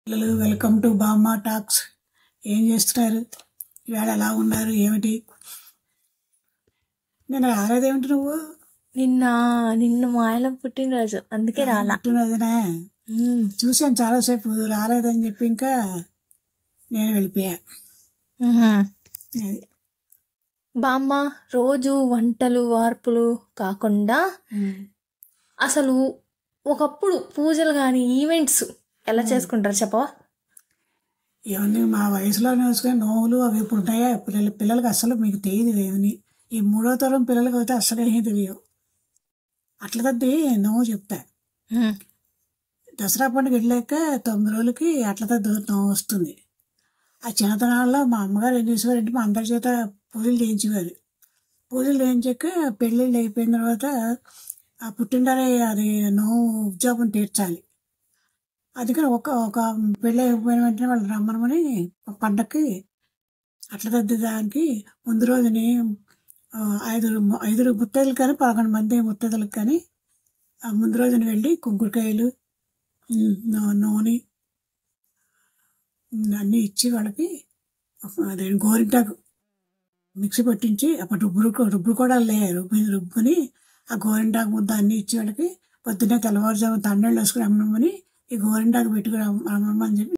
పిల్లలు welcome to బామ్మ talks. ఏం చేస్తున్నారు? ఇవాళ ఎలా ఉన్నారు? ఏమిటి? నేను రాలేదేమిటి నువ్వు? నిన్న నిన్న మా ఆయన పుట్టినరోజు, అందుకే రాలా. పుట్టినరోజునే చూశాను చాలాసేపు, రాలేదని చెప్పి ఇంకా నేను వెళ్ళిపోయా. అది. బామ్మ రోజు వంటలు వార్పులు కాకుండా అసలు ఒకప్పుడు పూజలు కానీ ఈవెంట్స్ ఎలా చేసుకుంటారు చెప్పవా? ఇవన్నీ మా వయసులో నేర్చుకునే నోవులు అవి ఇప్పుడు ఉన్నాయా? పిల్లలకి అసలు మీకు తెలియదు ఏమని. ఈ మూడో తరం పిల్లలకి అయితే అసలు ఏమీ తెలియవు. అట్లా తద్ది నోవు చెప్తా. దసరా పండుగ వెళ్ళాక 9 రోజులకి అట్లా తద్ది నోవు వస్తుంది. ఆ చిన్నతనాల్లో మా అమ్మగారు ఏం చేసేవారంటే మా అందరి చేత పూజలు చేయించేవారు. పూజలు చేయించాక పెళ్ళిళ్ళు అయిపోయిన తర్వాత ఆ పుట్టినరోజు అది నోవు ఉద్యోగం తీర్చాలి. అందుకని ఒక పెళ్ళి అయిపోయిన వెంటనే వాళ్ళు రమ్మనమని పండక్కి అట్ల తద్ది దానికి ముందు రోజుని 5 ముత్తైదులు కానీ 11 మంది ముత్తైదులకు కానీ ముందు రోజున వెళ్ళి కుంకుడుకాయలు నూనె అన్నీ ఇచ్చి వాళ్ళకి అదే గోరింటాకు మిక్సీ పట్టించి అప్పుడు రుబ్బులు కూడా రుబ్బుని ఆ గోరింటాకు ముద్ద అన్నీ ఇచ్చి వాళ్ళకి పొద్దున్నే తెల్లవారుజాము తండ్రిళ్ళు వేసుకుని రమ్మని ఈ గోరింటాకు పెట్టుకుని రమ్మని చెప్పి